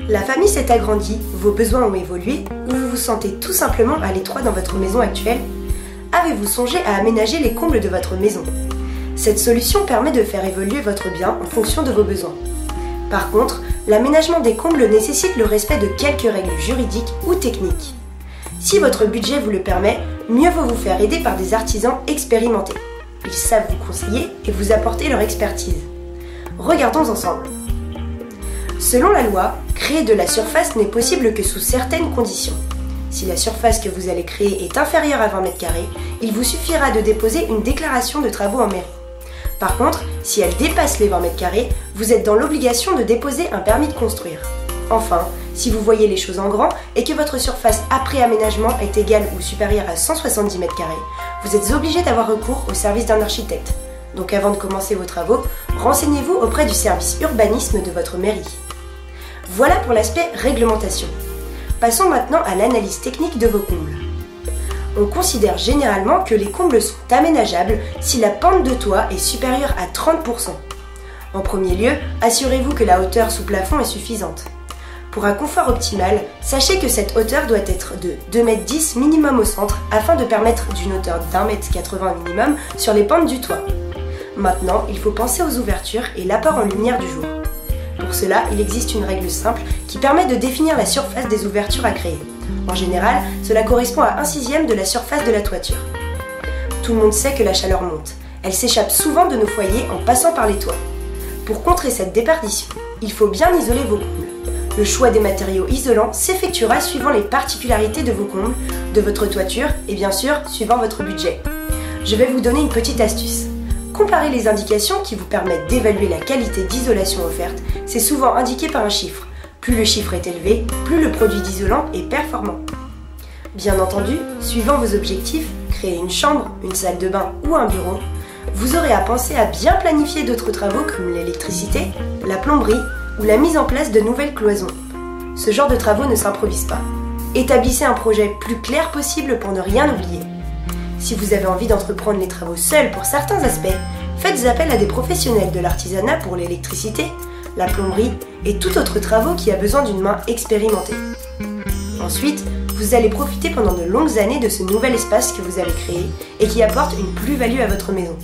La famille s'est agrandie, vos besoins ont évolué ou vous vous sentez tout simplement à l'étroit dans votre maison actuelle? Avez-vous songé à aménager les combles de votre maison? Cette solution permet de faire évoluer votre bien en fonction de vos besoins. Par contre, l'aménagement des combles nécessite le respect de quelques règles juridiques ou techniques. Si votre budget vous le permet, mieux vaut vous faire aider par des artisans expérimentés. Ils savent vous conseiller et vous apporter leur expertise. Regardons ensemble. Selon la loi, créer de la surface n'est possible que sous certaines conditions. Si la surface que vous allez créer est inférieure à 20 m², il vous suffira de déposer une déclaration de travaux en mairie. Par contre, si elle dépasse les 20 m², vous êtes dans l'obligation de déposer un permis de construire. Enfin, si vous voyez les choses en grand et que votre surface après aménagement est égale ou supérieure à 170 m², vous êtes obligé d'avoir recours au service d'un architecte. Donc avant de commencer vos travaux, renseignez-vous auprès du service urbanisme de votre mairie. Voilà pour l'aspect réglementation. Passons maintenant à l'analyse technique de vos combles. On considère généralement que les combles sont aménageables si la pente de toit est supérieure à 30%. En premier lieu, assurez-vous que la hauteur sous plafond est suffisante. Pour un confort optimal, sachez que cette hauteur doit être de 2,10 m minimum au centre afin de permettre d'une hauteur d'1,80 m minimum sur les pentes du toit. Maintenant, il faut penser aux ouvertures et l'apport en lumière du jour. Pour cela, il existe une règle simple qui permet de définir la surface des ouvertures à créer. En général, cela correspond à 1/6 de la surface de la toiture. Tout le monde sait que la chaleur monte. Elle s'échappe souvent de nos foyers en passant par les toits. Pour contrer cette déperdition, il faut bien isoler vos combles. Le choix des matériaux isolants s'effectuera suivant les particularités de vos combles, de votre toiture et bien sûr, suivant votre budget. Je vais vous donner une petite astuce. Comparez les indications qui vous permettent d'évaluer la qualité d'isolation offerte, c'est souvent indiqué par un chiffre. Plus le chiffre est élevé, plus le produit d'isolant est performant. Bien entendu, suivant vos objectifs, créer une chambre, une salle de bain ou un bureau, vous aurez à penser à bien planifier d'autres travaux comme l'électricité, la plomberie ou la mise en place de nouvelles cloisons. Ce genre de travaux ne s'improvise pas. Établissez un projet plus clair possible pour ne rien oublier. Si vous avez envie d'entreprendre les travaux seuls pour certains aspects, faites appel à des professionnels de l'artisanat pour l'électricité, la plomberie et tout autre travaux qui a besoin d'une main expérimentée. Ensuite, vous allez profiter pendant de longues années de ce nouvel espace que vous avez créé et qui apporte une plus-value à votre maison.